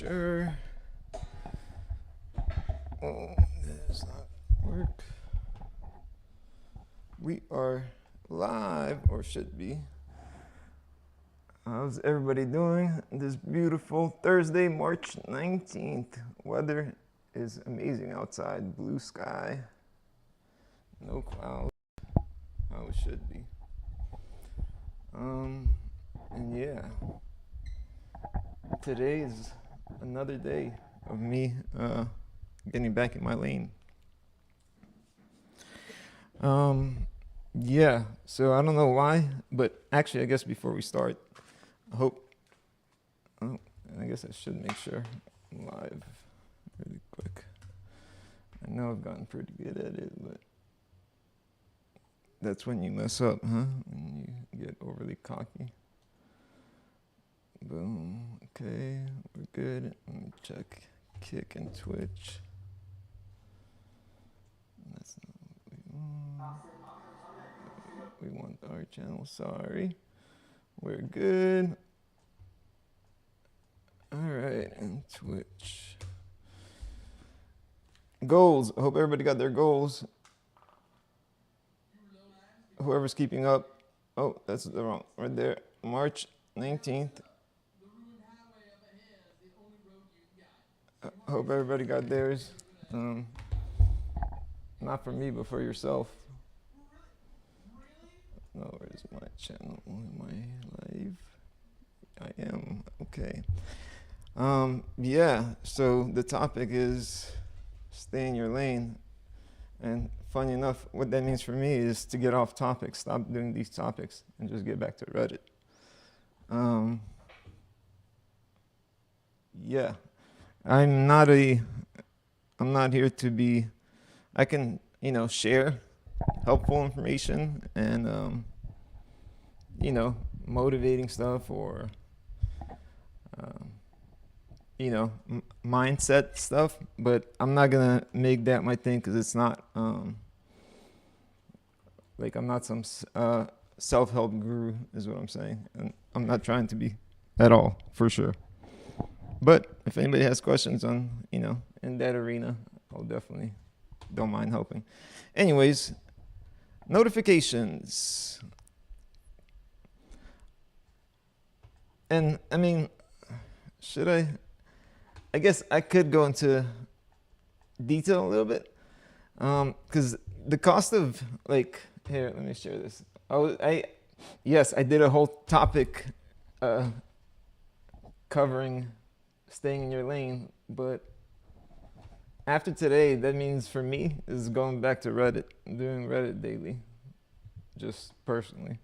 sure. Oh, that does not work. We are live, or should be. How's everybody doing this beautiful Thursday, March 19th? Weather is amazing outside. Blue sky, no clouds. How it should be. And yeah, today is another day of me getting back in my lane. Yeah, so I don't know why, but actually I guess before we start, I guess I should make sure I'm live really quick. I know I've gotten pretty good at it, but that's when you mess up, huh? When you get overly cocky. Boom. Okay, we're good. Let me check Kick and Twitch. That's not what we want our channel. Sorry. We're good. All right, and Twitch. Goals. I hope everybody got their goals. Whoever's keeping up. Oh, that's the wrong. Right there. March 19th. I hope everybody got theirs. Not for me, but for yourself. No, where's my channel? Am I live? I am. Okay. Yeah, so the topic is stay in your lane. And funny enough, what that means for me is to get off topic, stop doing these topics, and just get back to Reddit. Yeah, I'm not here to be, I can, share helpful information and, motivating stuff or, mindset stuff, but I'm not gonna make that my thing because it's not, like I'm not some self-help guru is what I'm saying. And I'm not trying to be at all, for sure. But if anybody has questions on, in that arena, I'll definitely don't mind helping. Anyways, notifications. And I mean, should I? I guess I could go into detail a little bit. Because the cost of here, let me share this. Yes, I did a whole topic covering staying in your lane, but after today, that means for me is going back to Reddit, doing Reddit daily, just personally.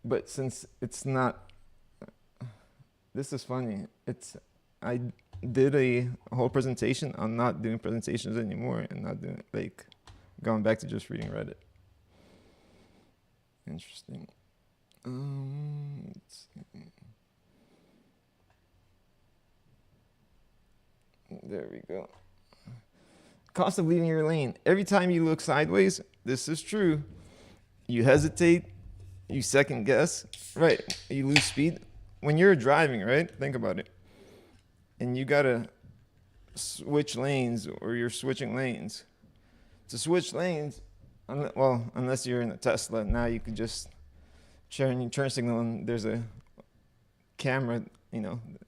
But since it's not, this is funny. I did a whole presentation on not doing presentations anymore and not doing going back to just reading Reddit. Interesting. Let's see. There we go. Cost of leaving your lane. Every time you look sideways, this is true. You hesitate, you second guess, right? You lose speed. When you're driving, right? Think about it. And you gotta switch lanes or you're switching lanes. To switch lanes, well, unless you're in a Tesla, now you can just turn signal and there's a camera,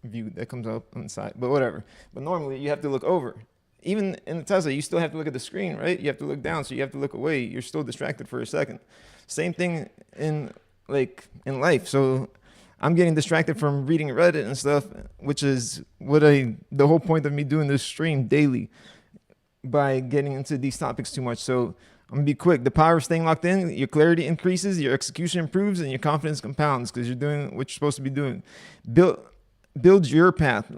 view that comes up on the side, but whatever. But normally you have to look over. Even in the Tesla, you still have to look at the screen, right? You have to look down, so you have to look away. You're still distracted for a second. Same thing in life. So I'm getting distracted from reading Reddit and stuff, which is the whole point of me doing this stream daily by getting into these topics too much. So I'm gonna be quick. The power of staying locked in, your clarity increases, your execution improves, and your confidence compounds because you're doing what you're supposed to be doing. Build your path.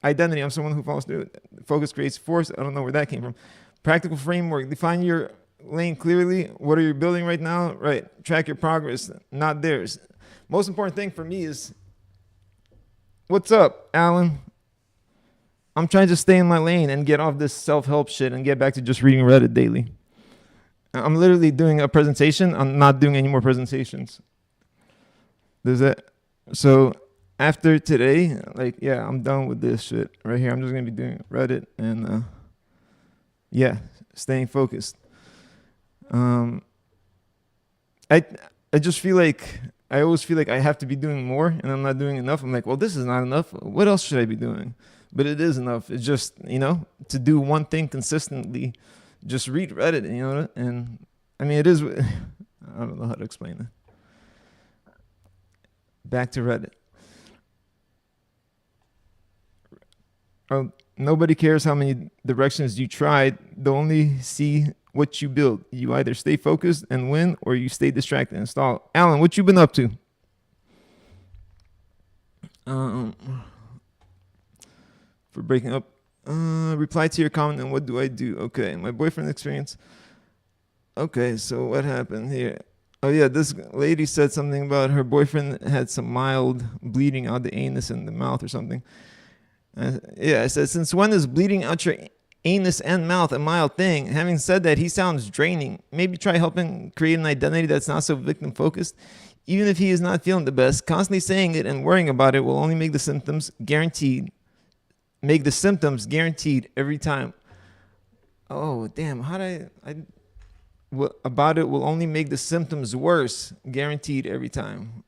Identity, I'm someone who follows through. Focus creates force. I don't know where that came from. Practical framework, define your lane clearly. What are you building right now? Right. Track your progress, not theirs. Most important thing for me is, what's up, Alan? I'm trying to stay in my lane and get off this self-help shit and get back to just reading Reddit daily. I'm literally doing a presentation. I'm not doing any more presentations. There's that. So after today, like, yeah, I'm done with this shit right here. I'm just gonna be doing Reddit and yeah, staying focused. Um, I I just feel like I always feel like I have to be doing more, and I'm not doing enough. I'm like, well, this is not enough. What else should I be doing? But it is enough. It's just, to do one thing consistently. Just read Reddit, and I mean, it is. I don't know how to explain it. Back to Reddit. Oh, nobody cares how many directions you tried. They only see what you build. You either stay focused and win, or you stay distracted and stall. Alan, what you been up to? Um, for breaking up. Reply to your comment and what do I do? Okay, my boyfriend experience. Okay, so what happened here? Oh yeah, this lady said something about her boyfriend had some mild bleeding out the anus and the mouth or something. Yeah, I said, since when is bleeding out your anus and mouth a mild thing? Having said that, he sounds draining. Maybe try helping create an identity that's not so victim focused. Even if he is not feeling the best, constantly saying it and worrying about it will only make the symptoms guaranteed. Make the symptoms guaranteed every time. Oh, damn. What about it will only make the symptoms worse, guaranteed every time.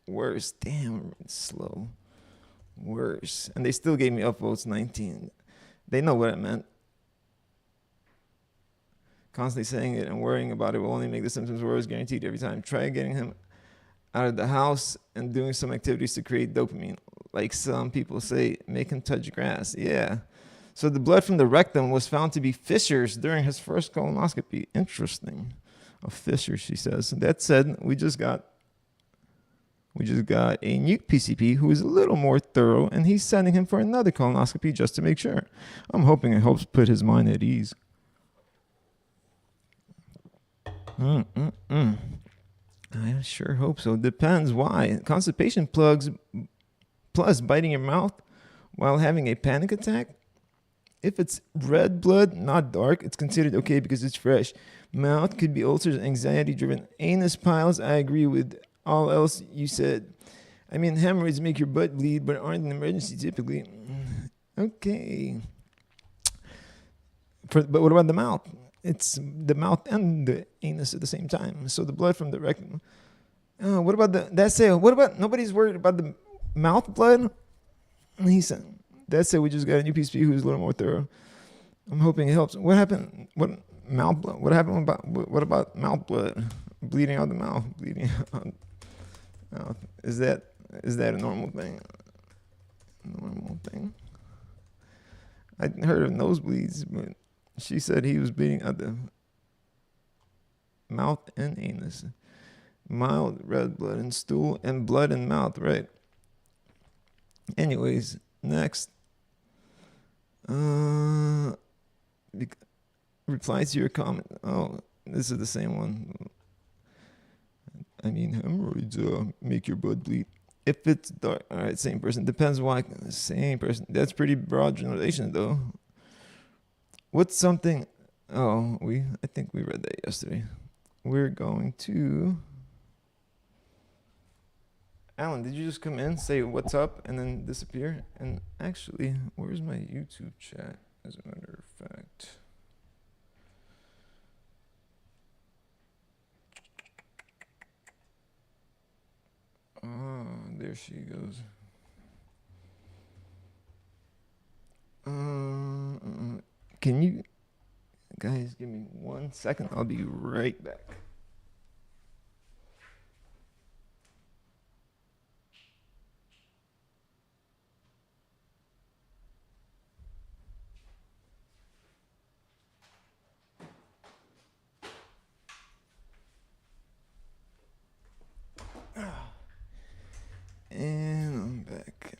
Worse. Damn, slow. Worse. And they still gave me upvotes 19. They know what it meant. Constantly saying it and worrying about it will only make the symptoms worse, guaranteed every time. Try getting him out of the house and doing some activities to create dopamine. Like some people say, make him touch grass. Yeah. So the blood from the rectum was found to be fissures during his first colonoscopy. Interesting. A fissure, she says. That said, we just got a new PCP who is a little more thorough, and he's sending him for another colonoscopy just to make sure. I'm hoping it helps put his mind at ease. I sure hope so. Depends why. Constipation plus biting your mouth while having a panic attack. If it's red blood, not dark, it's considered okay because it's fresh. Mouth could be ulcers, anxiety driven. Anus piles, I agree with all else you said. I mean, hemorrhoids make your butt bleed, but aren't an emergency typically. Okay. But what about the mouth? It's the mouth and the anus at the same time. So the blood from the rectum. What about what about, nobody's worried about the mouth blood? He said, that's it. We just got a new PCP who's a little more thorough. I'm hoping it helps. What happened? What mouth blood? What about mouth blood? Bleeding out the mouth. Bleeding out the mouth. Is that a normal thing? Normal thing. I heard of nosebleeds, but she said he was bleeding out the mouth and anus. Mild red blood in stool and blood in mouth, right? Anyways, next. Reply to your comment. Oh, this is the same one. I mean, hemorrhoids make your blood bleed. If it's dark, all right, same person. Depends why. Same person. That's pretty broad generalization, though. What's something? Oh, I think we read that yesterday. We're going to. Alan, did you just come in, say what's up, and then disappear? And actually, where's my YouTube chat, as a matter of fact? Oh, there she goes. Can you guys give me 1 second? I'll be right back. And I'm back.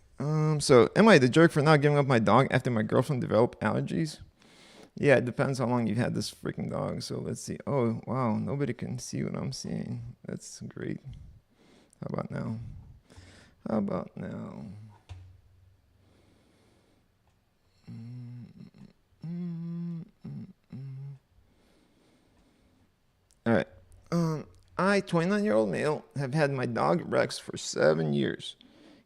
So am I the jerk for not giving up my dog after my girlfriend developed allergies? Yeah, it depends how long you've had this freaking dog. So let's see. Oh, wow. Nobody can see what I'm seeing. That's great. How about now? All right. I, 29-year-old male, have had my dog Rex for 7 years.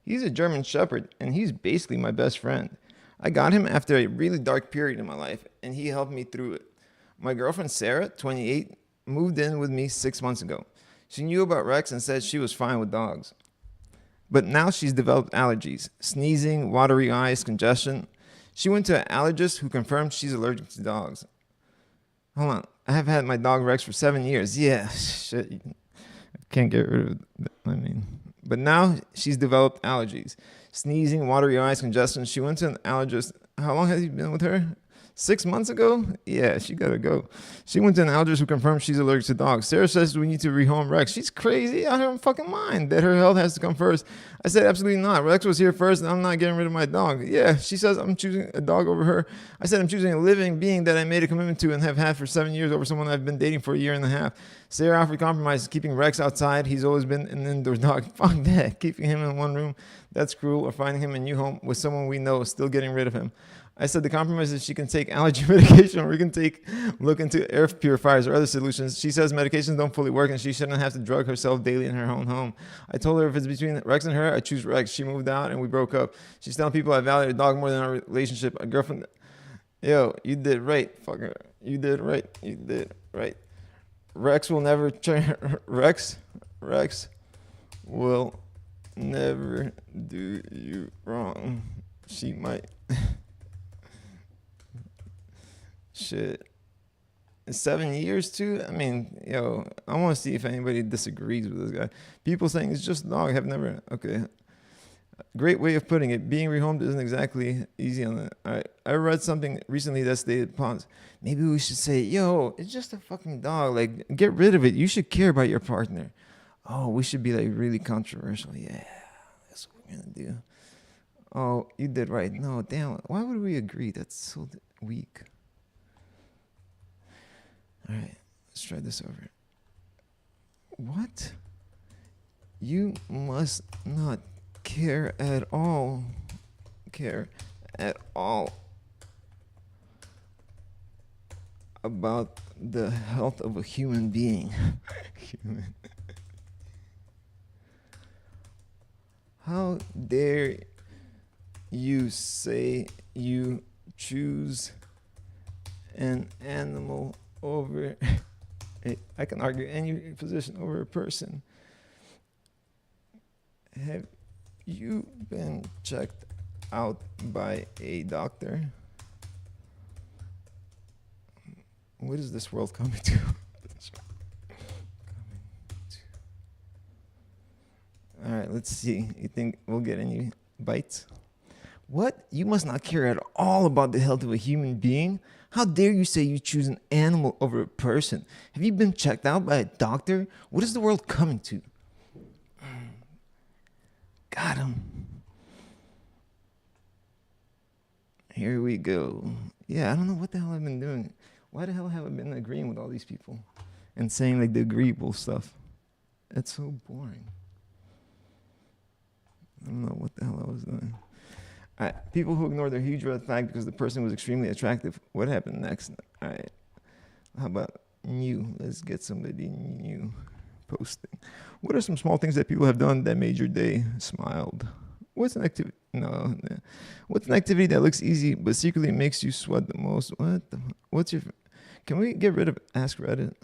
He's a German Shepherd, and he's basically my best friend. I got him after a really dark period in my life, and he helped me through it. My girlfriend Sarah, 28, moved in with me 6 months ago. She knew about Rex and said she was fine with dogs. But now she's developed allergies, sneezing, watery eyes, congestion. She went to an allergist who confirmed she's allergic to dogs. Hold on. I have had my dog Rex for 7 years. Yeah, shit. I can't get rid of it. But now she's developed allergies, sneezing, watery eyes, congestion. She went to an allergist. How long has he been with her? 6 months ago? Yeah, she gotta go. She went to an allergist who confirmed she's allergic to dogs. Sarah says we need to rehome Rex. She's crazy, out of her fucking mind, that her health has to come first. I said, absolutely not. Rex was here first, and I'm not getting rid of my dog. Yeah, she says I'm choosing a dog over her. I said I'm choosing a living being that I made a commitment to and have had for 7 years over someone I've been dating for a year and a half. Sarah offered compromise, keeping Rex outside. He's always been an indoor dog. Fuck that. Keeping him in one room, that's cruel. Or finding him a new home with someone we know, still getting rid of him. I said the compromise is she can take allergy medication, or we can look into air purifiers or other solutions. She says medications don't fully work and she shouldn't have to drug herself daily in her own home. I told her if it's between Rex and her, I choose Rex. She moved out and we broke up. She's telling people I value a dog more than our relationship. A girlfriend, yo, you did right, fucker. You did right. You did right. Rex will never change. Rex will never do you wrong. She might. Shit. 7 years too? I mean, yo, I want to see if anybody disagrees with this guy. People saying it's just a dog have never. Okay. Great way of putting it. Being rehomed isn't exactly easy on the. All right. I read something recently that stated, Pons, maybe we should say, yo, it's just a fucking dog. Like, get rid of it. You should care about your partner. Oh, we should be like really controversial. Yeah, that's what we're going to do. Oh, you did right. No, damn. Why would we agree? That's so weak. All right, let's try this over. What? You must not care at all about the health of a human being. How dare you say you choose an animal over, I can argue any position over a person. Have you been checked out by a doctor? What is this world coming to? All right, let's see. You think we'll get any bites? What? You must not care at all about the health of a human being? How dare you say you choose an animal over a person? Have you been checked out by a doctor? What is the world coming to? Got him. Here we go. Yeah, I don't know what the hell I've been doing. Why the hell have I been agreeing with all these people and saying like the agreeable stuff? It's so boring. I don't know what the hell I was doing. All right, people who ignore their huge red flag because the person was extremely attractive. What happened next? All right, how about new? Let's get somebody new posting. What are some small things that people have done that made your day? Smiled. What's an activity? No. What's an activity that looks easy but secretly makes you sweat the most? What's your? Can we get rid of Ask Reddit?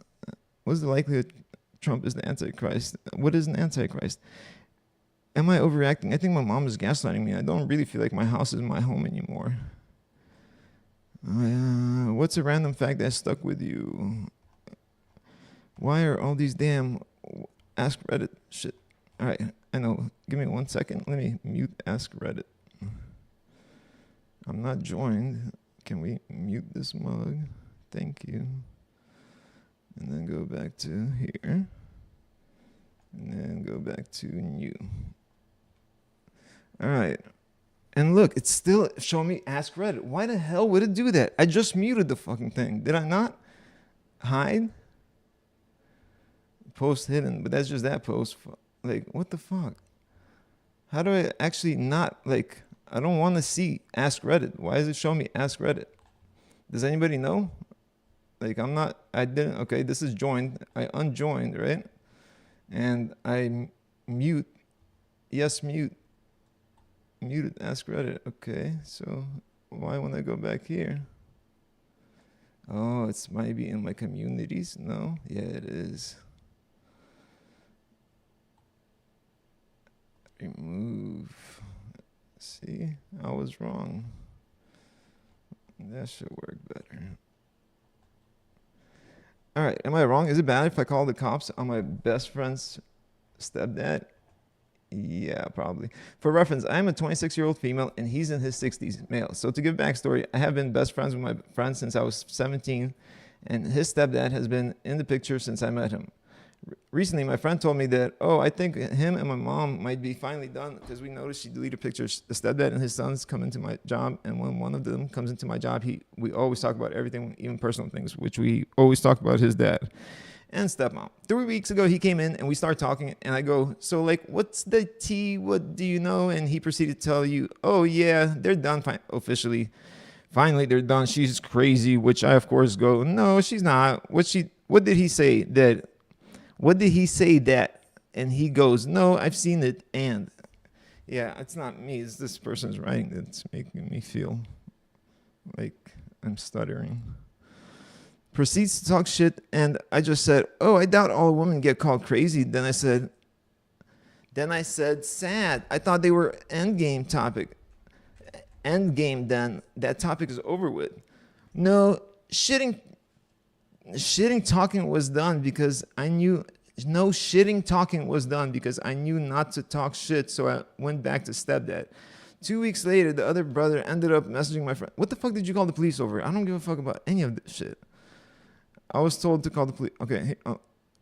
What's the likelihood Trump is the Antichrist? What is an Antichrist? Am I overreacting? I think my mom is gaslighting me. I don't really feel like my house is my home anymore. What's a random fact that stuck with you? Why are all these damn Ask Reddit shit? All right, I know. Give me 1 second. Let me mute Ask Reddit. I'm not joined. Can we mute this mug? Thank you. And then go back to here. And then go back to new. All right. And look, it's still showing me Ask Reddit. Why the hell would it do that? I just muted the fucking thing. Did I not? Hide? Post hidden, but that's just that post. Like, what the fuck? How do I actually not, like, I don't want to see Ask Reddit. Why is it showing me Ask Reddit? Does anybody know? Like, okay, this is joined. I unjoined, right? And I mute, yes, mute. Muted. Ask Reddit. Okay, so why when I go back here? Oh, it's maybe in my communities. No, yeah, it is. Remove. See, I was wrong. That should work better. All right, am I wrong? Is it bad if I call the cops on my best friend's stepdad? Yeah, probably. For reference, I am a 26-year-old female and he's in his 60s, male. So to give backstory, I have been best friends with my friend since I was 17, and his stepdad has been in the picture since I met him. Recently, my friend told me that, oh, I think him and my mom might be finally done because we noticed she deleted pictures. The stepdad and his sons come into my job, and when one of them comes into my job, we always talk about everything, even personal things, which we always talk about his dad and stepmom. 3 weeks ago, he came in, and we started talking, and I go, so, like, what's the tea? What do you know? And he proceeded to tell you, oh, yeah, they're done officially. Finally, they're done. She's crazy, which I, of course, go, no, she's not. What did he say that... What did he say that? And he goes, no, I've seen it. And yeah, it's not me. It's this person's writing that's making me feel like I'm stuttering. Proceeds to talk shit. And I just said, oh, I doubt all women get called crazy. Then I said, sad. I thought they were endgame topic. Endgame then. That topic is over with. No, shitting talking was done because I knew not to talk shit, so I went back to stepdad. 2 weeks later, the other brother ended up messaging my friend. What the fuck did you call the police over? I don't give a fuck about any of this shit. I was told to call the police. Okay,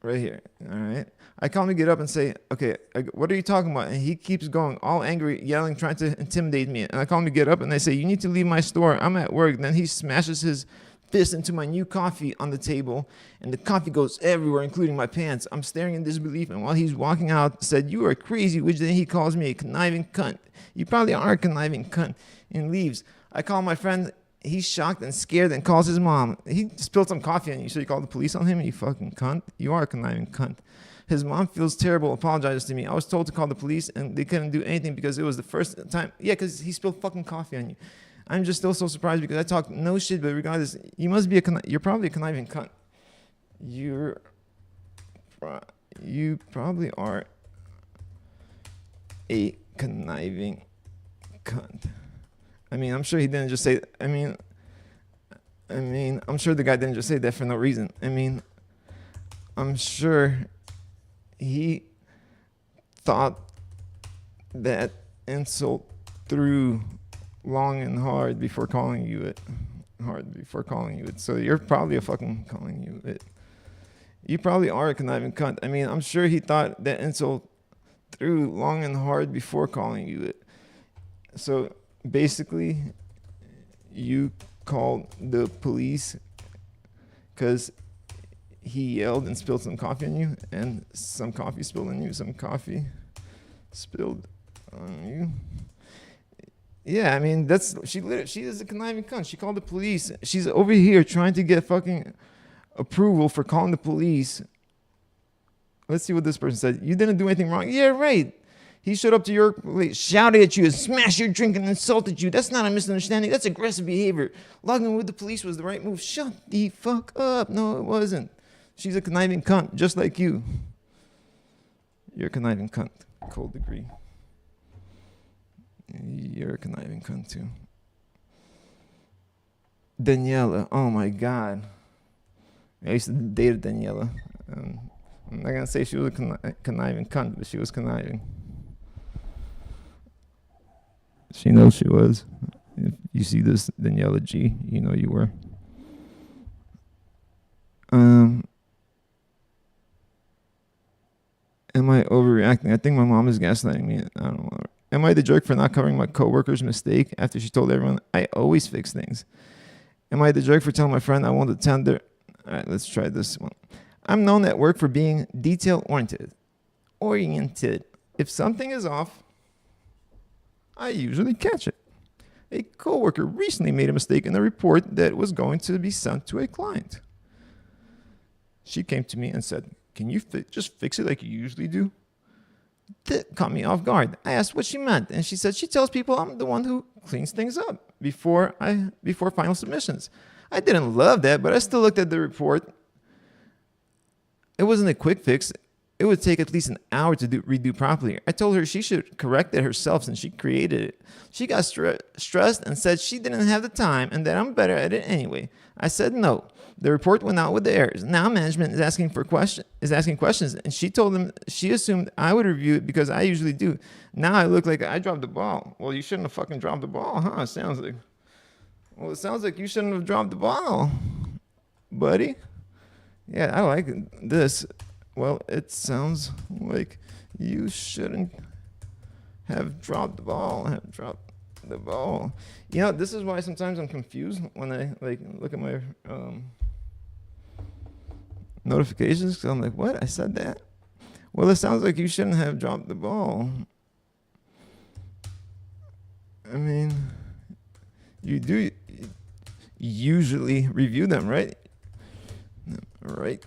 right here. All right. I call him to get up and say, okay, what are you talking about? And he keeps going, all angry, yelling, trying to intimidate me. And I call him to get up and I say, you need to leave my store. I'm at work. Then he smashes his fist into my new coffee on the table, and the coffee goes everywhere, including my pants. I'm staring in disbelief, and while he's walking out, said, you are crazy, which then he calls me a conniving cunt. You probably are a conniving cunt, and leaves. I call my friend. He's shocked and scared and calls his mom. He spilled some coffee on you, so you called the police on him? You fucking cunt. You are a conniving cunt. His mom feels terrible, apologizes to me. I was told to call the police, and they couldn't do anything because it was the first time. Yeah, because he spilled fucking coffee on you. I'm just still so surprised because I talk no shit, but regardless, you must be you're probably a conniving cunt. You probably are a conniving cunt. I mean, I'm sure he didn't just say, I mean, I'm sure the guy didn't just say that for no reason. I mean, I'm sure he thought that insult through long and hard before calling you it. So you're probably a fucking calling you it. You probably are a conniving cunt. I mean, I'm sure he thought that insult through long and hard before calling you it. So basically, you called the police because he yelled and spilled some coffee on you, and some coffee spilled on you, some coffee spilled on you. Yeah, I mean, she is a conniving cunt. She called the police. She's over here trying to get fucking approval for calling the police. Let's see what this person said. You didn't do anything wrong. Yeah, right. He showed up to your place, shouted at you, and smashed your drink and insulted you. That's not a misunderstanding. That's aggressive behavior. Logging with the police was the right move. Shut the fuck up. No, it wasn't. She's a conniving cunt, just like you. You're a conniving cunt. Cold degree. You're a conniving cunt too. Daniela, oh my God. I used to date Daniela. I'm not gonna say she was a conniving cunt, but she was conniving. She knows she was. If you see this Daniela G, you know you were. Am I overreacting? I think my mom is gaslighting me. I don't know. Am I the jerk for not covering my coworker's mistake after she told everyone I always fix things? Am I the jerk for telling my friend I won't attend their... All right, let's try this one. I'm known at work for being detail-oriented. If something is off, I usually catch it. A coworker recently made a mistake in a report that was going to be sent to a client. She came to me and said, can you just fix it like you usually do? That caught me off guard. I asked what she meant, and she said she tells people I'm the one who cleans things up before final submissions. I didn't love that, but I still looked at the report. It wasn't a quick fix. It would take at least an hour to redo properly. I told her she should correct it herself since she created it. She got stressed and said she didn't have the time and that I'm better at it anyway. I said no. The report went out with the errors. Now management is asking questions, and she told them she assumed I would review it because I usually do. Now I look like I dropped the ball. Well, you shouldn't have fucking dropped the ball, huh? It sounds like you shouldn't have dropped the ball, buddy. Yeah, I like this. Well, it sounds like you shouldn't have dropped the ball. You know, this is why sometimes I'm confused when I look at my notifications, because I'm like, what? I said that? Well, it sounds like you shouldn't have dropped the ball. I mean, you do usually review them, right? Right.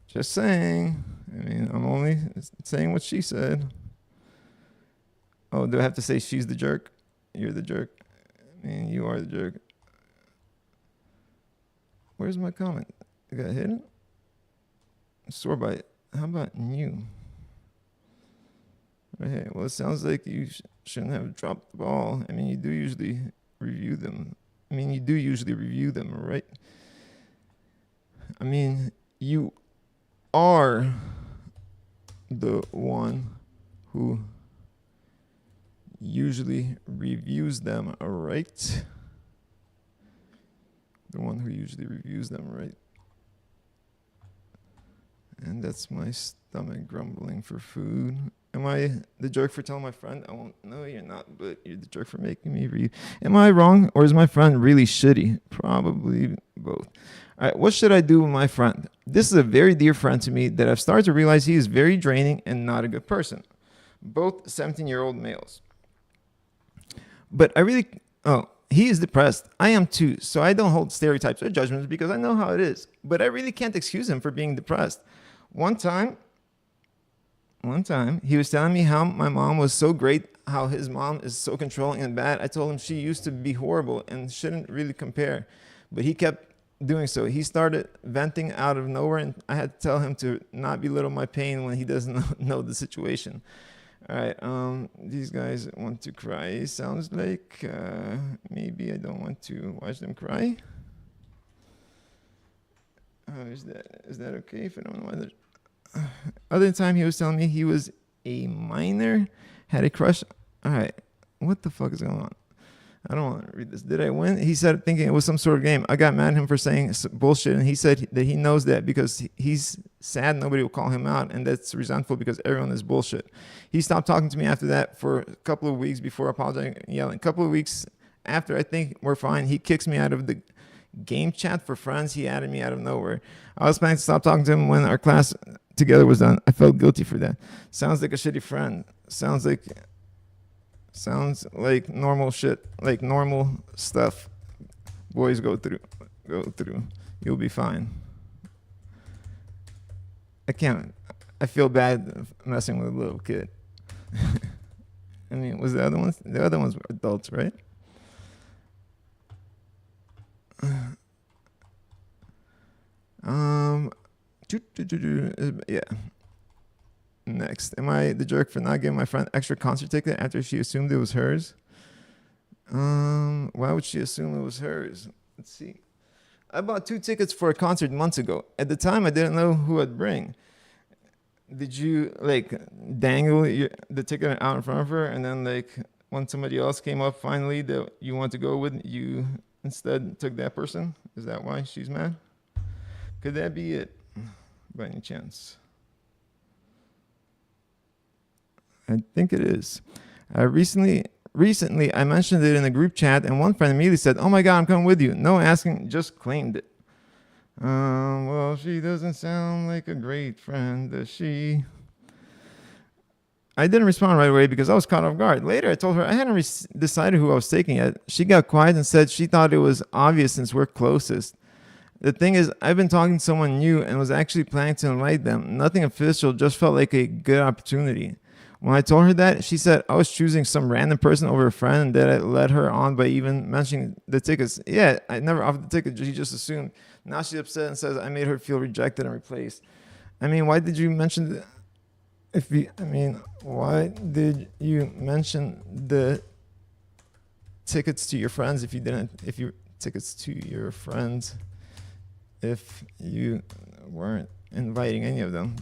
Just saying. I mean, I'm only saying what she said. Oh, do I have to say she's the jerk? You're the jerk. I mean, you are the jerk. Where's my comment? I got hidden? Sore by it. How about you? Right here. Well, it sounds like you shouldn't have dropped the ball. I mean, you do usually review them. Right? I mean, you are the one who usually reviews them, right? The one who usually reviews them, right? And that's my stomach grumbling for food. Am I the jerk for telling my friend? I won't. No, you're not, but you're the jerk for making me read. Am I wrong, or is my friend really shitty? Probably both. All right, what should I do with my friend? This is a very dear friend to me that I've started to realize he is very draining and not a good person. Both 17-year-old males. But he is depressed. I am too, so I don't hold stereotypes or judgments because I know how it is. But I really can't excuse him for being depressed. One time, he was telling me how my mom was so great, how his mom is so controlling and bad. I told him she used to be horrible and shouldn't really compare. But he kept doing so. He started venting out of nowhere, and I had to tell him to not belittle my pain when he doesn't know the situation. All right, these guys want to cry. Sounds like maybe I don't want to watch them cry. Is that okay if I don't want to? Other time he was telling me he was a minor, had a crush. All right, what the fuck is going on? I don't want to read this. Did I win? He said, thinking it was some sort of game. I got mad at him for saying bullshit, and he said that he knows that because he's sad nobody will call him out, and that's resentful because everyone is bullshit. He stopped talking to me after that for a couple of weeks before apologizing and yelling. A couple of weeks after I think we're fine, he kicks me out of the game chat for friends. He added me out of nowhere. I was planning to stop talking to him when our class together was done. I felt guilty for that. Sounds like a shitty friend. Sounds like normal shit, like normal stuff boys go through. You'll be fine. I feel bad messing with a little kid. I mean, was the other ones were adults, right? Yeah. Next, am I the jerk for not giving my friend extra concert ticket after she assumed it was hers? Why would she assume it was hers? Let's see. I bought 2 tickets for a concert months ago. At the time, I didn't know who I'd bring. Did you dangle the ticket out in front of her, and then when somebody else came up finally that you want to go with, you instead took that person? Is that why she's mad? Could that be it, by any chance? I think it is. Recently, I mentioned it in a group chat, and one friend immediately said, "Oh my God, I'm coming with you." No asking, just claimed it. Well, she doesn't sound like a great friend, does she? I didn't respond right away because I was caught off guard. Later, I told her I hadn't decided who I was taking yet. She got quiet and said she thought it was obvious since we're closest. The thing is, I've been talking to someone new and was actually planning to invite them. Nothing official, just felt like a good opportunity. When I told her that, she said I was choosing some random person over a friend and that I led her on by even mentioning the tickets. Yeah, I never offered the ticket. She just assumed. Now she's upset and says I made her feel rejected and replaced. I mean, why did you mention the... why did you mention the tickets to your friends if you didn't... If you... Tickets to your friends... if you weren't inviting any of them?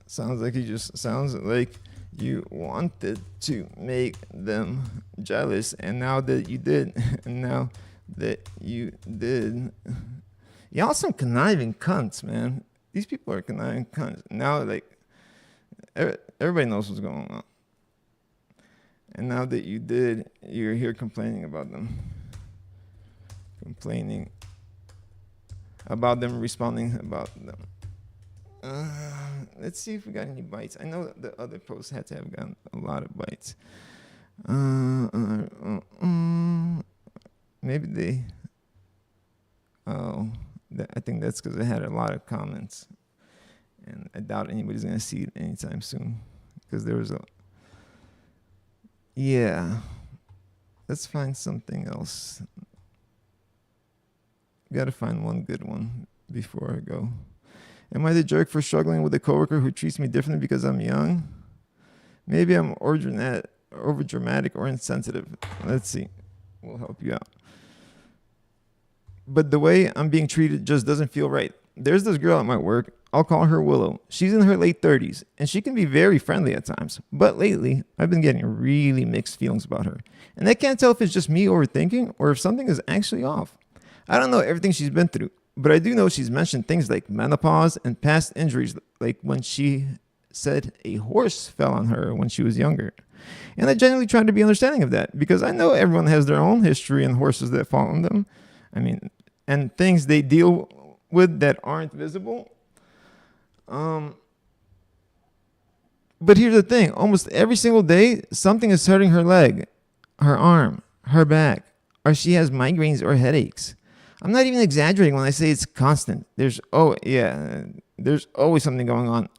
Sounds like you wanted to make them jealous, and now that you did, y'all some conniving cunts, man. These people are conniving cunts. Now, like, everybody knows what's going on. And now that you did, you're here complaining about them. Complaining about them, responding about them. Let's see if we got any bites. I know the other posts had to have gotten a lot of bites. Maybe they... I think that's because it had a lot of comments. And I doubt anybody's going to see it anytime soon. Because there was a... Yeah. Let's find something else. Gotta find one good one before I go. Am I the jerk for struggling with a coworker who treats me differently because I'm young? Maybe I'm over dramatic or insensitive. Let's see. We'll help you out. But the way I'm being treated just doesn't feel right. There's this girl at my work. I'll call her Willow. She's in her late 30s, and she can be very friendly at times. But lately, I've been getting really mixed feelings about her. And I can't tell if it's just me overthinking or if something is actually off. I don't know everything she's been through, but I do know she's mentioned things like menopause and past injuries, like when she said a horse fell on her when she was younger. And I genuinely try to be understanding of that because I know everyone has their own history and horses that fall on them. And things they deal with that aren't visible. But here's the thing. Almost every single day, something is hurting her leg, her arm, her back, or she has migraines or headaches. I'm not even exaggerating when I say it's constant. There's always something going on.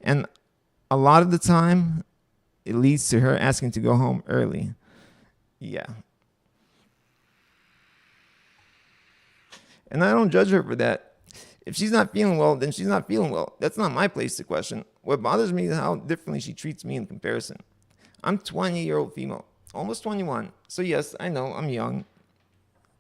And a lot of the time, it leads to her asking to go home early. Yeah. And I don't judge her for that. If she's not feeling well, then she's not feeling well. That's not my place to question. What bothers me is how differently she treats me in comparison. I'm 20-year-old female, almost 21. So yes, I know I'm young.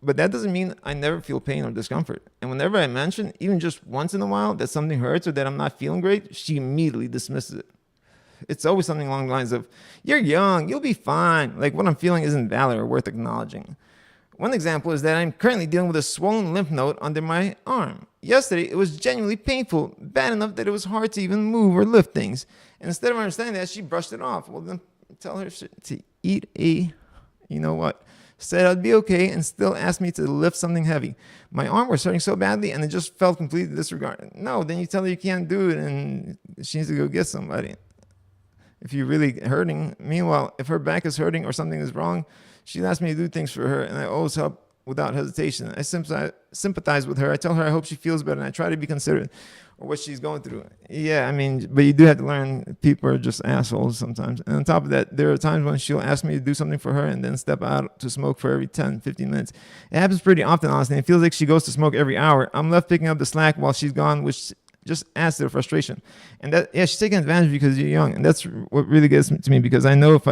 But that doesn't mean I never feel pain or discomfort. And whenever I mention, even just once in a while, that something hurts or that I'm not feeling great, she immediately dismisses it. It's always something along the lines of, you're young, you'll be fine. Like what I'm feeling isn't valid or worth acknowledging. One example is that I'm currently dealing with a swollen lymph node under my arm. Yesterday, it was genuinely painful, bad enough that it was hard to even move or lift things. And instead of understanding that, she brushed it off. Well, then tell her to eat said I'd be okay and still asked me to lift something heavy. My arm was hurting so badly and it just felt completely disregarded. No, then you tell her you can't do it and she needs to go get somebody. If you're really hurting. Meanwhile, if her back is hurting or something is wrong, she'd ask me to do things for her and I always help without hesitation. I sympathize with her. I tell her I hope she feels better and I try to be considerate of what she's going through. Yeah, but you do have to learn people are just assholes sometimes. And on top of that, there are times when she'll ask me to do something for her and then step out to smoke for every 10, 15 minutes. It happens pretty often, honestly. It feels like she goes to smoke every hour. I'm left picking up the slack while she's gone, which just adds to the frustration. And she's taking advantage because you're young. And that's what really gets to me because I know if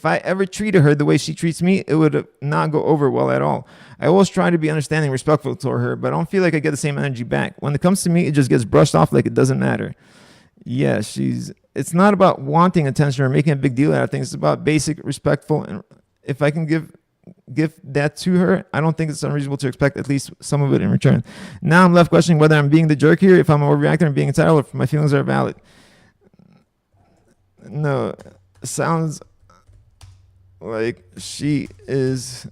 I ever treated her the way she treats me, it would not go over well at all. I always try to be understanding and respectful toward her, but I don't feel like I get the same energy back. When it comes to me, it just gets brushed off like it doesn't matter. Yeah, it's not about wanting attention or making a big deal out of things. It's about basic, respectful, and if I can give that to her, I don't think it's unreasonable to expect at least some of it in return. Now I'm left questioning whether I'm being the jerk here, if I'm overreacting and being entitled, or if my feelings are valid. No, it sounds like she is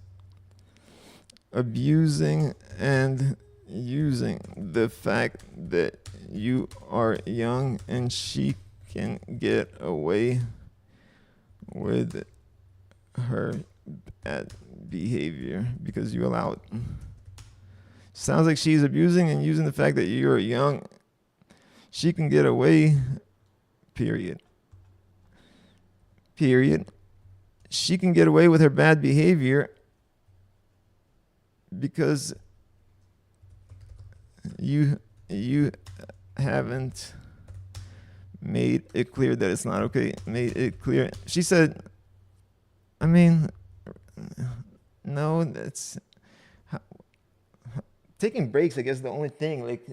abusing and using the fact that you are young and she can get away with her behavior because you allow it. Sounds like she's abusing and using the fact that you're young. She can get away, period. She can get away with her bad behavior because you haven't made it clear that it's not okay. Made it clear. She said, I mean, no, that's taking breaks, I guess, is the only thing. Like,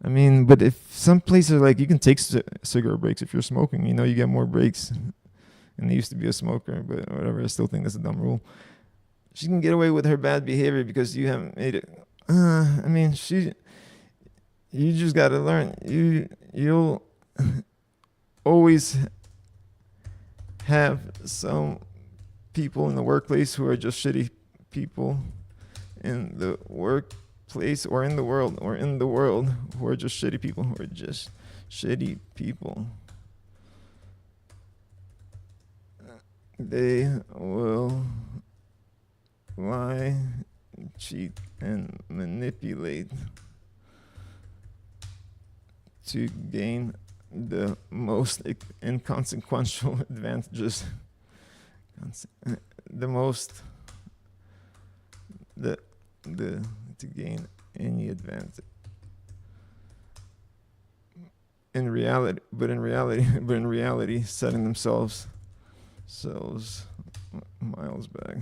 I mean, but if some places are like, you can take cigarette breaks if you're smoking, you know, you get more breaks. And I used to be a smoker, but whatever, I still think that's a dumb rule. She can get away with her bad behavior because you haven't made it. I mean, you just got to learn. You'll always have some people in the workplace who are just shitty people in the workplace or in the world who are just shitty people who are just shitty people. They will lie, cheat, and manipulate to gain the most inconsequential advantages. To gain any advantage. In reality, setting themselves miles back.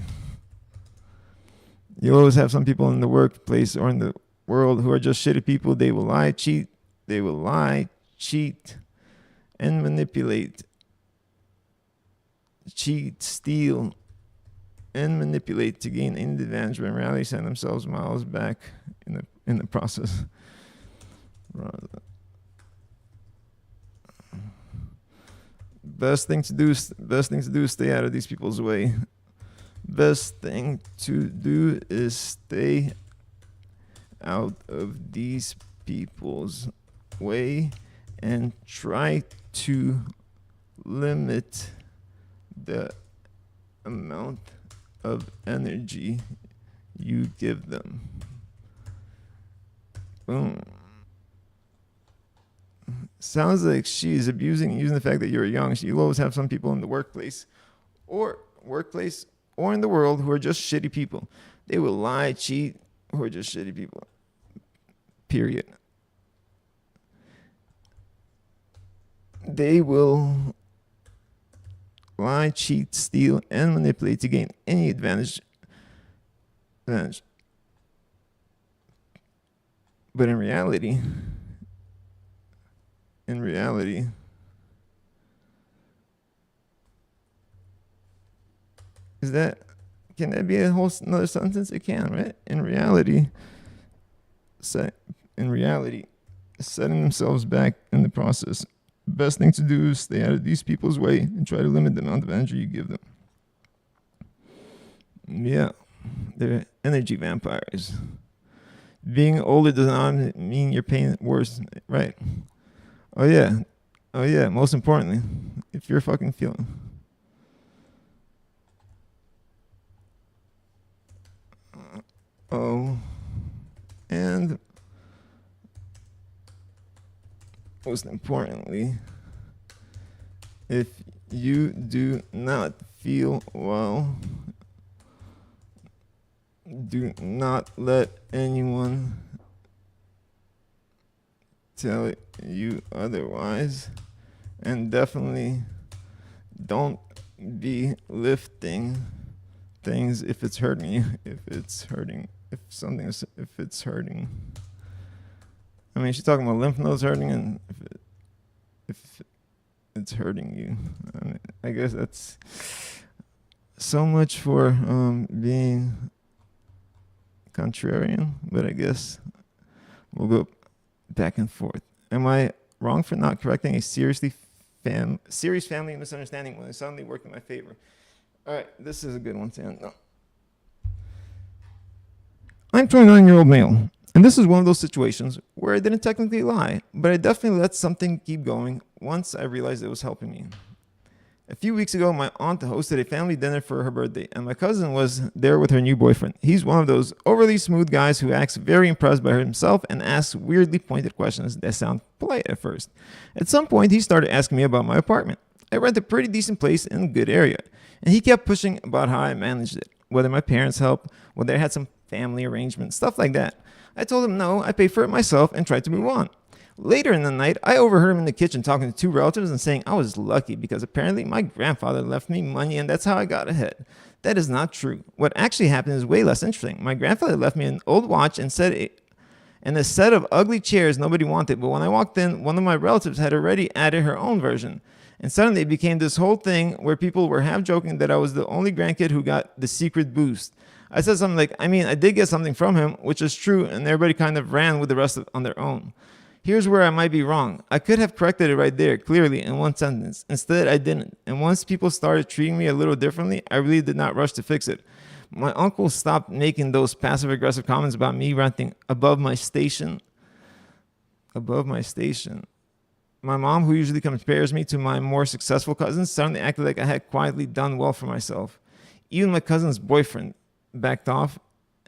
You'll always have some people in the workplace or in the world who are just shitty people. They will lie, cheat, and manipulate. Cheat, steal, and manipulate to gain any advantage, but in reality send themselves miles back in the process. Best thing to do is stay out of these people's way. Best thing to do is stay out of these people's way and try to limit the amount of energy you give them. Boom. Sounds like she's abusing and using the fact that you're young. You'll always have some people in the workplace or in the world who are just shitty people. They will lie, cheat, who are just shitty people. Period. They will lie, cheat, steal, and manipulate to gain any advantage. But in reality, can that be a whole another sentence? It can, right? In reality, setting themselves back in the process. Best thing to do is stay out of these people's way and try to limit the amount of energy you give them. Yeah, they're energy vampires. Being older does not mean you're paying worse, right? Oh yeah, most importantly, if you're fucking feeling. And most importantly, if you do not feel well, do not let anyone tell you otherwise, and definitely don't be lifting things if it's hurting you. If it's hurting. I mean, she's talking about lymph nodes hurting, and if it's hurting you. I mean, I guess that's so much for being contrarian, but I guess we'll go back and forth. Am I wrong for not correcting a serious family misunderstanding when it suddenly worked in my favor? All right, this is a good one, Sam. No. I'm 29-year-old male, and this is one of those situations where I didn't technically lie, but I definitely let something keep going once I realized it was helping me. A few weeks ago, my aunt hosted a family dinner for her birthday, and my cousin was there with her new boyfriend. He's one of those overly smooth guys who acts very impressed by himself and asks weirdly pointed questions that sound polite at first. At some point, he started asking me about my apartment. I rent a pretty decent place in a good area, and he kept pushing about how I managed it, whether my parents helped, whether I had some family arrangement, stuff like that. I told him no, I pay for it myself, and tried to move on. Later in the night, I overheard him in the kitchen talking to two relatives and saying I was lucky because apparently my grandfather left me money and that's how I got ahead. That is not true. What actually happened is way less interesting. My grandfather left me an old watch and a set of ugly chairs nobody wanted, but when I walked in, one of my relatives had already added her own version. And suddenly it became this whole thing where people were half joking that I was the only grandkid who got the secret boost. I said something like, I mean, I did get something from him, which is true, and everybody kind of ran with the rest on their own. Here's where I might be wrong. I could have corrected it right there, clearly, in one sentence. Instead, I didn't. And once people started treating me a little differently, I really did not rush to fix it. My uncle stopped making those passive-aggressive comments about me renting above my station. Above my station. My mom, who usually compares me to my more successful cousins, suddenly acted like I had quietly done well for myself. Even my cousin's boyfriend backed off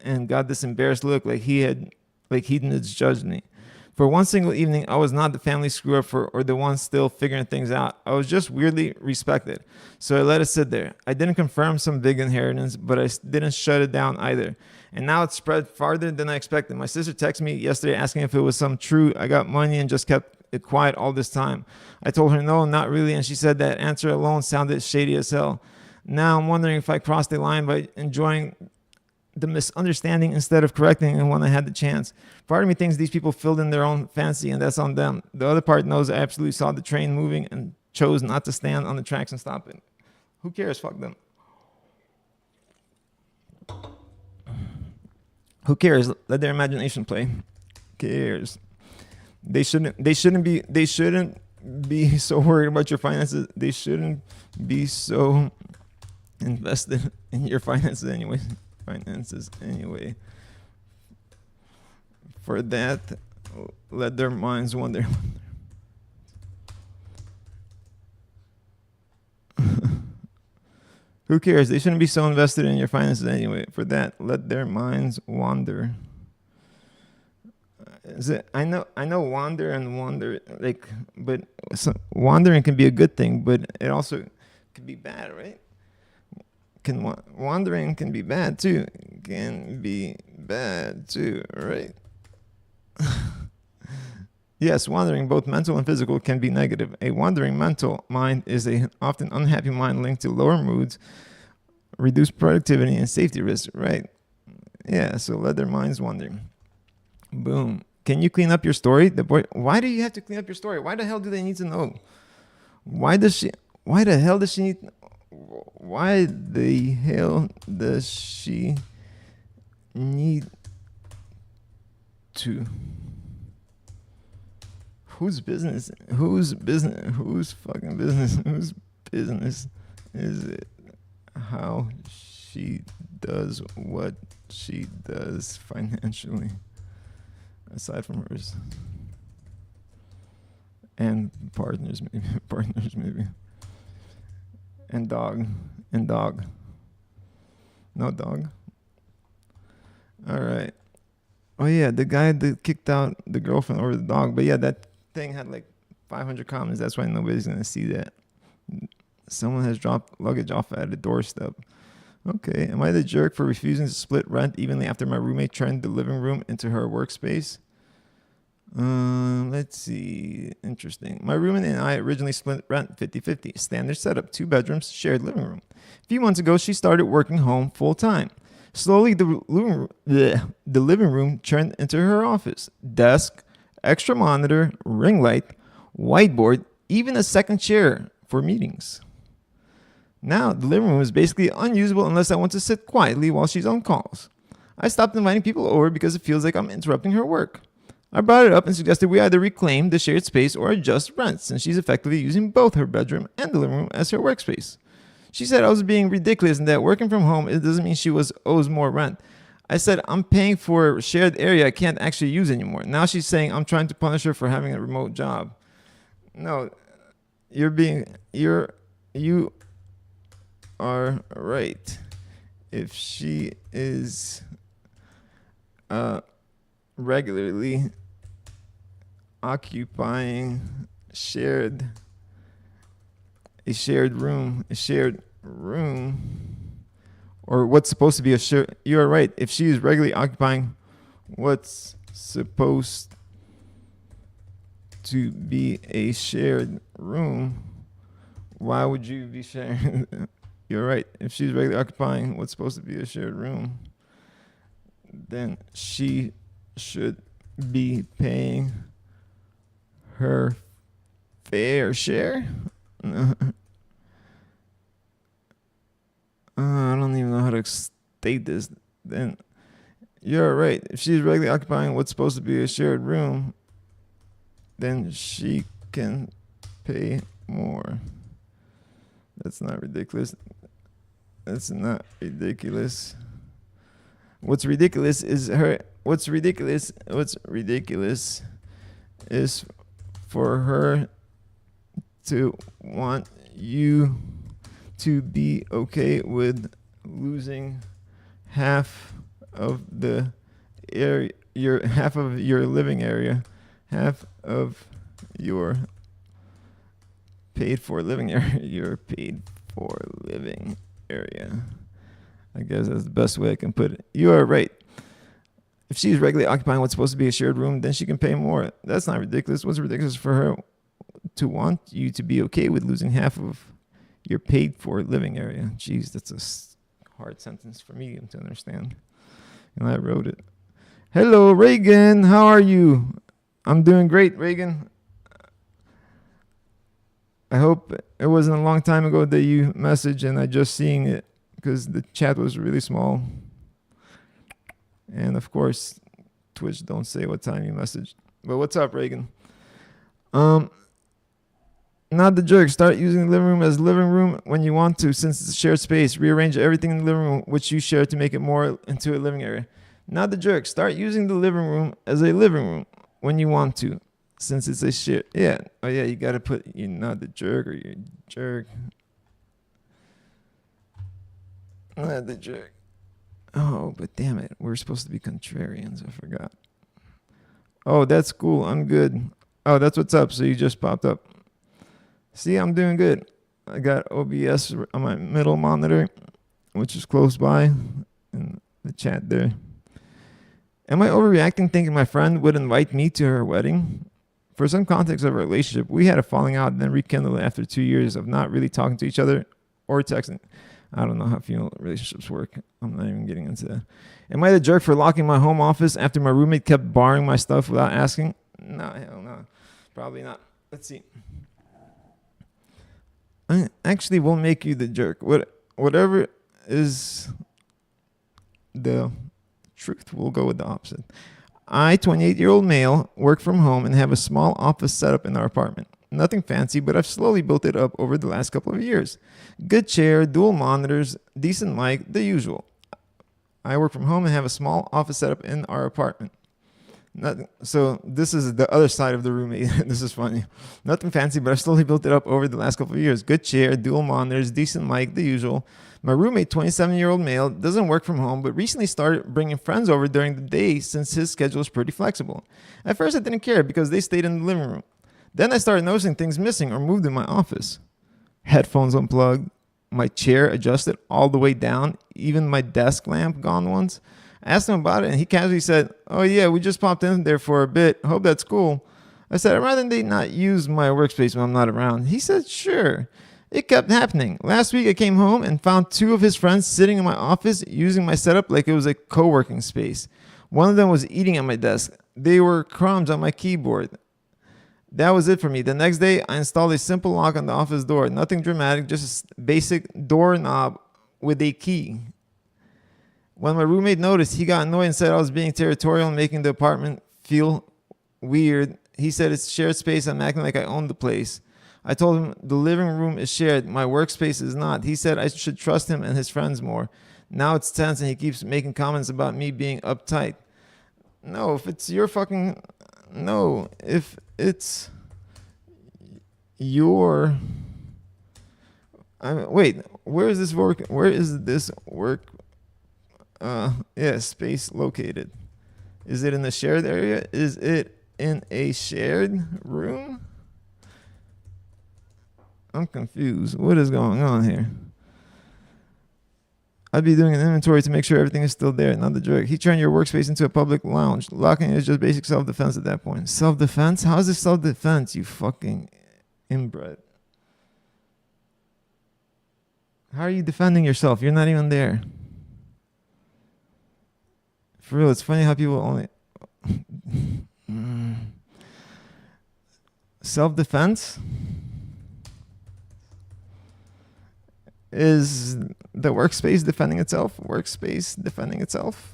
and got this embarrassed look like he didn't judge me. For one single evening, I was not the family screw-up or the one still figuring things out. I was just weirdly respected. So I let it sit there. I didn't confirm some big inheritance, but I didn't shut it down either. And now it's spread farther than I expected. My sister texted me yesterday asking if it was some true I got money and just kept it quiet all this time. I told her no, not really, and she said that answer alone sounded shady as hell. Now I'm wondering if I crossed the line by enjoying the misunderstanding instead of correcting it when I had the chance. Part of me thinks these people filled in their own fancy and that's on them. The other part knows I absolutely saw the train moving and chose not to stand on the tracks and stop it. Who cares? Fuck them. Who cares? Let their imagination play. Who cares? They shouldn't be so worried about your finances. They shouldn't be so invested in your finances anyway. For that, let their minds wander. Who cares? They shouldn't be so invested in your finances anyway. For that, let their minds wander. I know wander and wonder, but wandering can be a good thing, but it also could be bad, right? Wandering can be bad too. Right? Yes, wandering, both mental and physical, can be negative. A wandering mental mind is a often unhappy mind linked to lower moods, reduced productivity, and safety risks, right? Yeah, so let their minds wander. Boom. Can you clean up your story? Why do you have to clean up your story? Why the hell do they need to know? Why the hell does she need to? Whose fucking business? Whose business is it how she does what she does financially? Aside from hers and partners maybe, and dog, no dog. All right. Oh yeah, the guy that kicked out the girlfriend over the dog. But yeah, that thing had like 500 comments. That's why nobody's gonna see that. Someone has dropped luggage off at a doorstep. Okay, am I the jerk for refusing to split rent evenly after my roommate turned the living room into her workspace? Let's see. Interesting. My roommate and I originally split rent 50-50. Standard setup, 2 bedrooms, shared living room. A few months ago, she started working home full time. Slowly, the living room turned into her office. Desk, extra monitor, ring light, whiteboard, even a second chair for meetings. Now, the living room is basically unusable unless I want to sit quietly while she's on calls. I stopped inviting people over because it feels like I'm interrupting her work. I brought it up and suggested we either reclaim the shared space or adjust rent, since she's effectively using both her bedroom and the living room as her workspace. She said I was being ridiculous and that working from home, it doesn't mean she owes more rent. I said I'm paying for a shared area I can't actually use anymore. Now she's saying I'm trying to punish her for having a remote job. No, you're You are right. If she is regularly occupying a shared room, or what's supposed to be a shared, you are right. If she is regularly occupying what's supposed to be a shared room, why would you be sharing? You're right. If she's regularly occupying what's supposed to be a shared room, then she should be paying her fair share. I don't even know how to state this. Then you're right. If she's regularly occupying what's supposed to be a shared room, then she can pay more. That's not ridiculous. That's not ridiculous. What's ridiculous is for her to want you to be okay with losing half of the area, half of your living area, half of your paid for living area, your paid for living area. I guess that's the best way I can put it. You are right. If she's regularly occupying what's supposed to be a shared room, then she can pay more. That's not ridiculous. What's ridiculous for her to want you to be okay with losing half of your paid for living area? Jeez, that's a hard sentence for me to understand. And I wrote it. Hello, Reagan. How are you? I'm doing great, Reagan. I hope it wasn't a long time ago that you messaged and I just seeing it because the chat was really small. And of course, Twitch don't say what time you messaged. But what's up, Reagan? Not the jerk. Start using the living room as living room when you want to, since it's a shared space. Rearrange everything in the living room which you share to make it more into a living area. Not the jerk. Start using the living room as a living room when you want to, since it's a shit. Yeah. Oh, yeah. You got to put, you're not the jerk or you're jerk. Not the jerk. Oh, but damn it. We're supposed to be contrarians. I forgot. Oh, that's cool. I'm good. Oh, that's what's up. So you just popped up. See, I'm doing good. I got OBS on my middle monitor, which is close by in the chat there. Am I overreacting thinking my friend would invite me to her wedding? For some context of our relationship, we had a falling out and then rekindled after 2 years of not really talking to each other or texting. I don't know how female relationships work. I'm not even getting into that. Am I the jerk for locking my home office after my roommate kept borrowing my stuff without asking? No, hell no. Probably not. Let's see. I actually won't make you the jerk. Whatever is the truth, we'll go with the opposite. I, 28-year-old male, work from home and have a small office setup in our apartment. Nothing fancy, but I've slowly built it up over the last couple of years. Good chair, dual monitors, decent mic, the usual. I work from home and have a small office setup in our apartment. So this is the other side of the roommate. This is funny. Nothing fancy, but I've slowly built it up over the last couple of years. Good chair, dual monitors, decent mic, the usual. My roommate, 27-year-old male, doesn't work from home, but recently started bringing friends over during the day since his schedule is pretty flexible. At first, I didn't care because they stayed in the living room. Then I started noticing things missing or moved in my office. Headphones unplugged, my chair adjusted all the way down, even my desk lamp gone once. I asked him about it and he casually said, "Oh yeah, we just popped in there for a bit. Hope that's cool." I said, "I'd rather they not use my workspace when I'm not around." He said, "Sure." It kept happening. Last week I came home and found 2 of his friends sitting in my office using my setup like it was a co-working space. One of them was eating at my desk. They were crumbs on my keyboard. That was it for me. The next day, I installed a simple lock on the office door. Nothing dramatic, just a basic doorknob with a key. When my roommate noticed, he got annoyed and said I was being territorial and making the apartment feel weird. He said it's shared space. I'm acting like I own the place. I told him the living room is shared. My workspace is not. He said I should trust him and his friends more. Now it's tense and he keeps making comments about me being uptight. No, if it's your fucking... No, if it's your Wait, where is this work? Where is this work? Yeah, space located. Is it in the shared area? Is it in a shared room? I'm confused. What is going on here? I'd be doing an inventory to make sure everything is still there, not the jerk. He turned your workspace into a public lounge. Locking it is just basic self-defense at that point. Self-defense? How is this self-defense, you fucking inbred? How are you defending yourself? You're not even there. For real, it's funny how people only... Self-defense? Is the workspace defending itself? Workspace defending itself?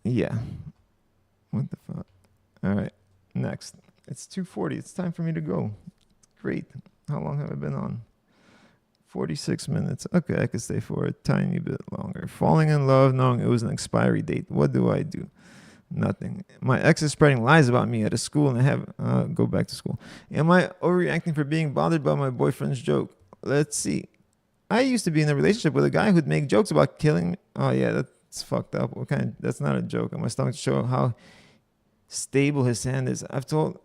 Yeah. What the fuck? All right. Next. It's 2:40. It's time for me to go. Great. How long have I been on? 46 minutes. Okay, I could stay for a tiny bit longer. Falling in love knowing it was an expiry date. What do I do? Nothing. My ex is spreading lies about me at a school and I have go back to school. Am I overreacting for being bothered by my boyfriend's joke? Let's see. I used to be in a relationship with a guy who'd make jokes about killing me. Oh yeah, that's fucked up. What kind? That's not a joke. On my stomach to show how stable his hand is. I've told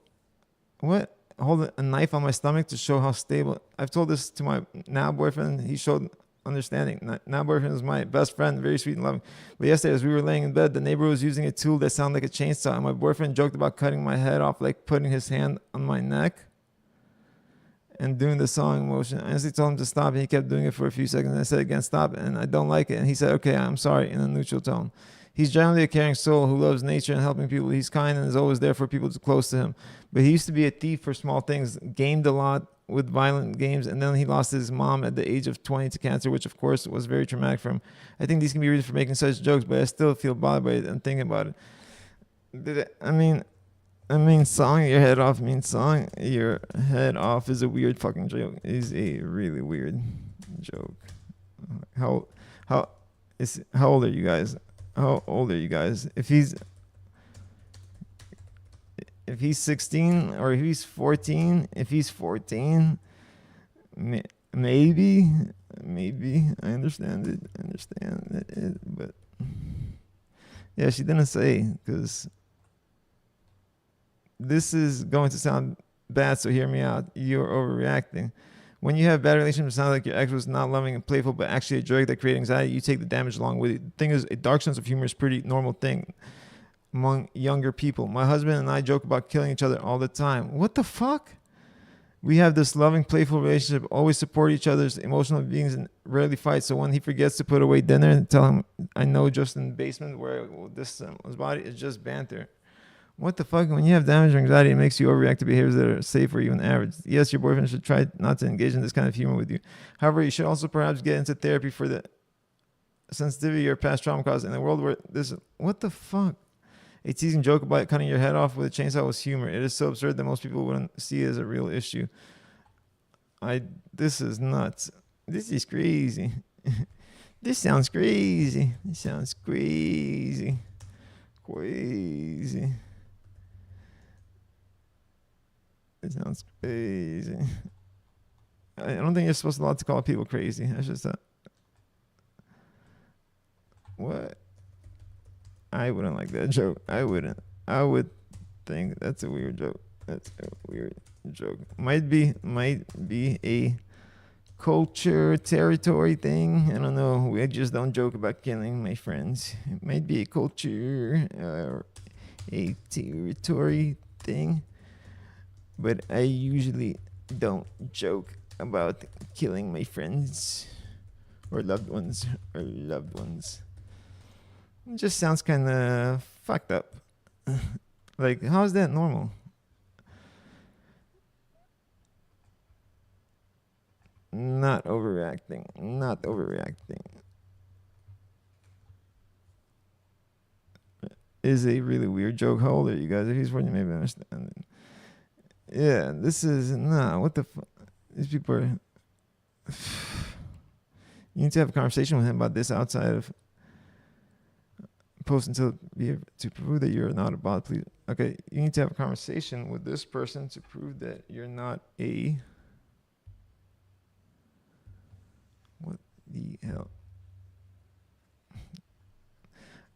what? Hold a knife on my stomach to show how stable. I've told this to my now boyfriend. He showed understanding. Now boyfriend is my best friend, very sweet and loving. But yesterday, as we were laying in bed, the neighbor was using a tool that sounded like a chainsaw, and my boyfriend joked about cutting my head off, like putting his hand on my neck and doing the sawing motion. I honestly told him to stop, and he kept doing it for a few seconds. And I said again, stop, and I don't like it. And he said, okay, I'm sorry, in a neutral tone. He's generally a caring soul who loves nature and helping people. He's kind and is always there for people close to him. But he used to be a thief for small things, gamed a lot with violent games, and then he lost his mom at the age of 20 to cancer, which of course was very traumatic for him. I think these can be reasons for making such jokes, but I still feel bothered by it and thinking about it. I mean, sawing your head off means sawing your head off is a weird fucking joke. Is a really weird joke. How old are you guys? How old are you guys? If he's 16 or if he's 14, maybe I understand it, but yeah, she didn't say, because this is going to sound bad, so hear me out. You're overreacting. When you have bad relationships, it sounds like your ex was not loving and playful, but actually a jerk that created anxiety. You take the damage along with it. The thing is, a dark sense of humor is a pretty normal thing among younger people. My husband and I joke about killing each other all the time. What the fuck? We have this loving, playful relationship, always support each other's emotional beings and rarely fight. So when he forgets to put away dinner and tell him, I know just in the basement where this his body is just banter. What the fuck? When you have damage or anxiety, it makes you overreact to behaviors that are safe or even average. Yes, your boyfriend should try not to engage in this kind of humor with you. However, you should also perhaps get into therapy for the sensitivity your past trauma caused. In a world where this, what the fuck? A teasing joke about cutting your head off with a chainsaw was humor. It is so absurd that most people wouldn't see it as a real issue. This is nuts. This is crazy. This sounds crazy. It sounds crazy. Crazy. It sounds crazy. I don't think you're supposed to allowed to call people crazy. That's just that. What? I wouldn't like that joke. I wouldn't. I would think that's a weird joke. That's a weird joke. Might be a culture, territory thing. I don't know. We just don't joke about killing my friends. It might be a culture or a territory thing. But I usually don't joke about killing my friends or loved ones. It just sounds kind of fucked up. Like, how is that normal? Not overreacting. Is a really weird joke. How old are you guys? If he's 40, maybe I understand it. Yeah, this is, what the fuck? These people are, you need to have a conversation with him about this outside of post until to prove that you're not a bot. Please. Okay, you need to have a conversation with this person to prove that you're not a. What the hell?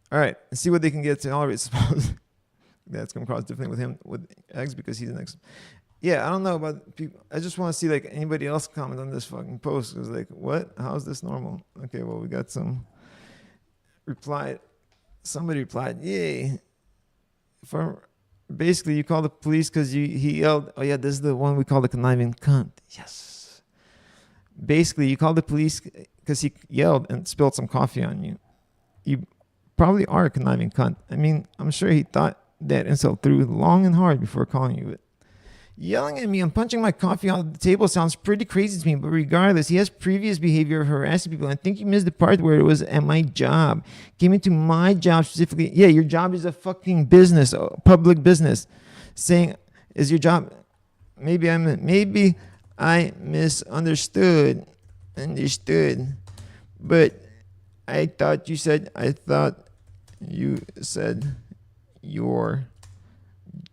All right, let's see what they can get to tolerate. Suppose that's come across differently with him with Eggs because he's an ex. Yeah, I don't know about people. I just want to see like anybody else comment on this fucking post. It was like, what? How is this normal? Okay, well we got some reply. Somebody replied, yay. Basically, you call the police because he yelled. Oh yeah, this is the one we call the conniving cunt. Yes. Basically, you call the police because he yelled and spilled some coffee on you. You probably are a conniving cunt. I mean, I'm sure he thought that insult through long and hard before calling you it. Yelling at me and punching my coffee on the table sounds pretty crazy to me, but regardless, he has previous behavior of harassing people. I think you missed the part where it was at my job. Came into my job specifically. Yeah, your job is a fucking business, a public business. Saying, is your job... Maybe I misunderstood. But I thought you said your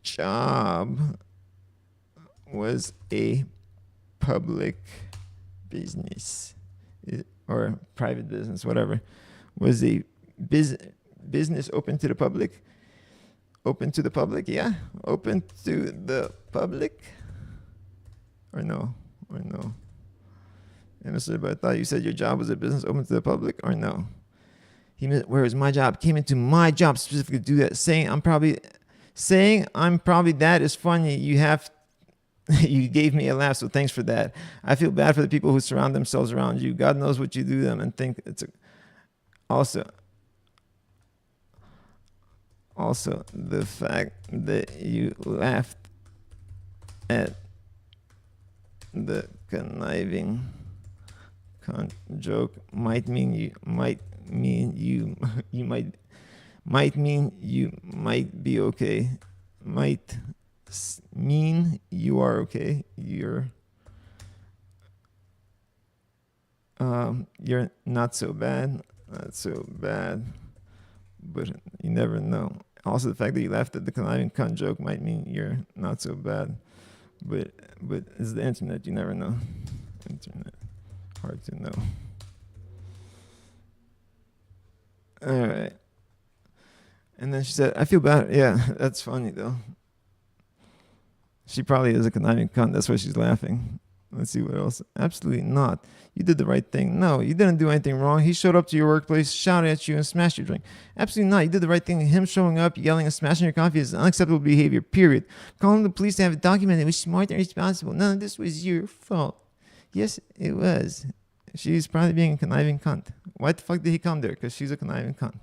job was a public business or private business, whatever. Was a business open to the public? Open to the public, yeah. Open to the public? Or no? And I said, but I thought you said your job was a business open to the public, or no? Whereas my job came into my job specifically to do that. Saying I'm probably that is funny. You gave me a laugh, so thanks for that. I feel bad for the people who surround themselves around you. God knows what you do to them and think it's also the fact that you laughed at the conniving cunt joke might mean you might be okay. Might mean you are okay. You're not so bad, but you never know. Also, the fact that you laughed at the conniving cunt joke might mean you're not so bad, but it's the internet. You never know. Internet, hard to know. All right. And then she said, I feel bad. Yeah, that's funny though. She probably is a conniving cunt. That's why she's laughing. Let's see what else. Absolutely not. You did the right thing. No, you didn't do anything wrong. He showed up to your workplace, shouted at you, and smashed your drink. Absolutely not. You did the right thing. Him showing up, yelling, and smashing your coffee is unacceptable behavior, period. Calling the police to have it documented was smart and responsible. None of this was your fault. Yes, it was. She's probably being a conniving cunt. Why the fuck did he come there? Because she's a conniving cunt.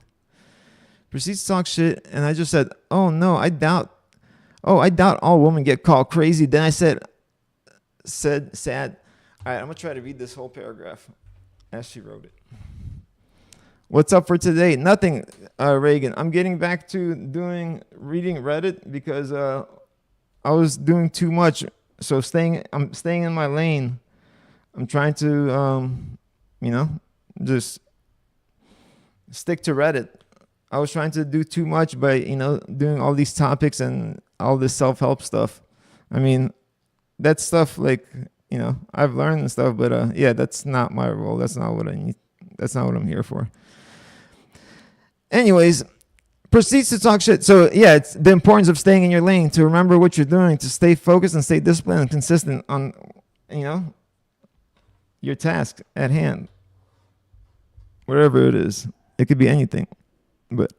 Proceeds to talk shit, and I just said, oh no, I doubt all women get called crazy. Then I said sad. All right, I'm going to try to read this whole paragraph as she wrote it. What's up for today? Nothing, Reagan. I'm getting back to reading Reddit because I was doing too much. So I'm staying in my lane. I'm trying to, just stick to Reddit. I was trying to do too much by, doing all these topics and all this self-help stuff. I mean, that stuff, like, I've learned and stuff, but yeah, that's not my role. That's not what I need. That's not what I'm here for. Anyways, proceeds to talk shit. So yeah, it's the importance of staying in your lane, to remember what you're doing, to stay focused and stay disciplined and consistent on, your task at hand. Whatever it is. It could be anything. But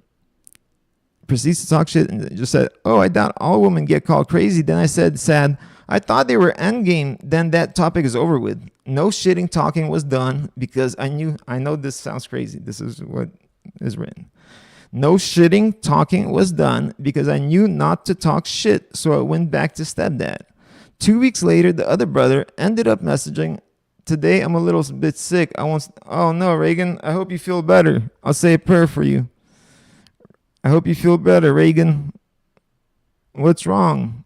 proceeds to talk shit and just said, oh, I doubt all women get called crazy. Then I said, sad, I thought they were endgame. Then that topic is over with. No shitting talking was done because I know this sounds crazy. This is what is written. No shitting talking was done because I knew not to talk shit. So I went back to stepdad. 2 weeks later, the other brother ended up messaging, today I'm a little bit sick. Oh no, Reagan, I hope you feel better. I'll say a prayer for you. I hope you feel better, Reagan. What's wrong?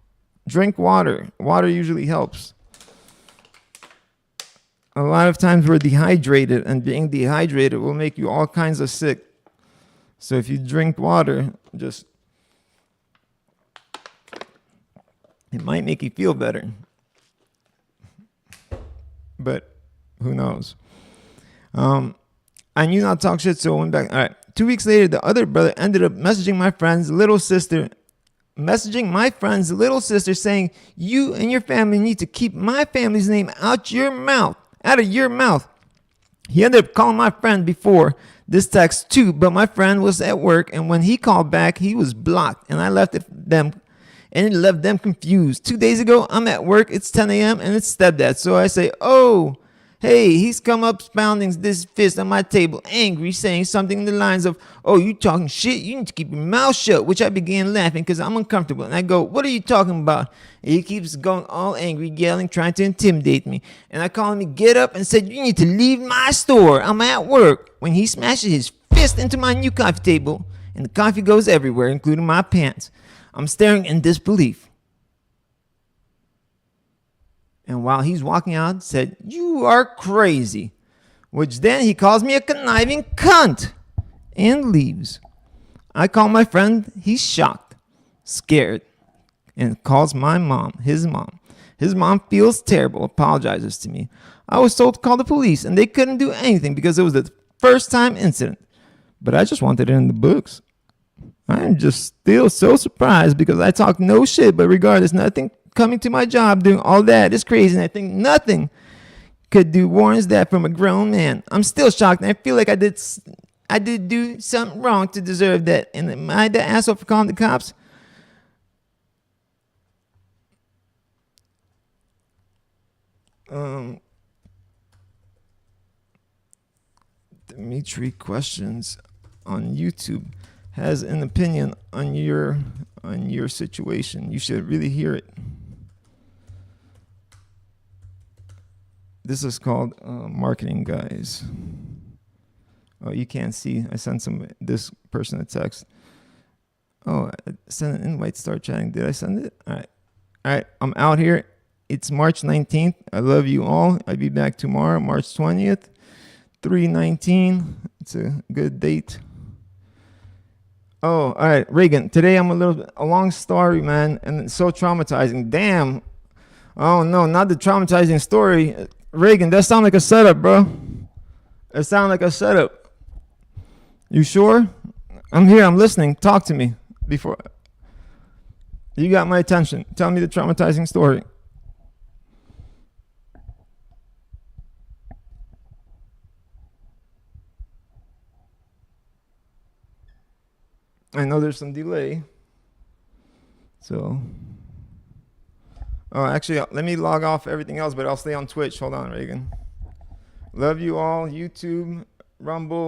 Drink water. Water usually helps. A lot of times we're dehydrated, and being dehydrated will make you all kinds of sick. So if you drink water, just it might make you feel better. But who knows? I knew not to talk shit, so I went back. All right. 2 weeks later, the other brother ended up messaging my friend's little sister saying, you and your family need to keep my family's name out of your mouth. He ended up calling my friend before this text too, but my friend was at work, and when he called back, he was blocked, and it left them confused. 2 days ago, I'm at work, it's 10 a.m., and it's stepdad. So I say, oh, hey, he's come up pounding this fist on my table, angry, saying something in the lines of, oh, you talking shit? You need to keep your mouth shut, which I began laughing because I'm uncomfortable. And I go, what are you talking about? And he keeps going all angry, yelling, trying to intimidate me. And I call him to get up and said, you need to leave my store. I'm at work. When he smashes his fist into my new coffee table, and the coffee goes everywhere, including my pants. I'm staring in disbelief. And while he's walking out, said, you are crazy. Which then he calls me a conniving cunt and leaves. I call my friend. He's shocked, scared, and calls my mom, his mom. His mom feels terrible, apologizes to me. I was told to call the police, and they couldn't do anything because it was the first time incident. But I just wanted it in the books. I'm just still so surprised because I talk no shit, but regardless, nothing coming to my job doing all that is crazy, and I think nothing could do warrants that from a grown man. I'm still shocked, and I feel like I did do something wrong to deserve that. And am I the asshole for calling the cops? Dmitriy Questions on YouTube has an opinion on your situation. You should really hear it. This is called Marketing Guys. Oh, you can't see. I sent this person a text. Oh, I sent an invite, start chatting. Did I send it? All right. I'm out here. It's March 19th. I love you all. I'll be back tomorrow, March 20th, 3/19. It's a good date. Oh, all right, Reagan. Today I'm a long story, man, and it's so traumatizing. Damn. Oh no, not the traumatizing story. Reagan, that sounds like a setup, bro. It sounds like a setup. You sure? I'm here. I'm listening. Talk to me before. You got my attention. Tell me the traumatizing story. I know there's some delay. So. Oh, actually, let me log off everything else, but I'll stay on Twitch. Hold on, Reagan. Love you all. YouTube, Rumble.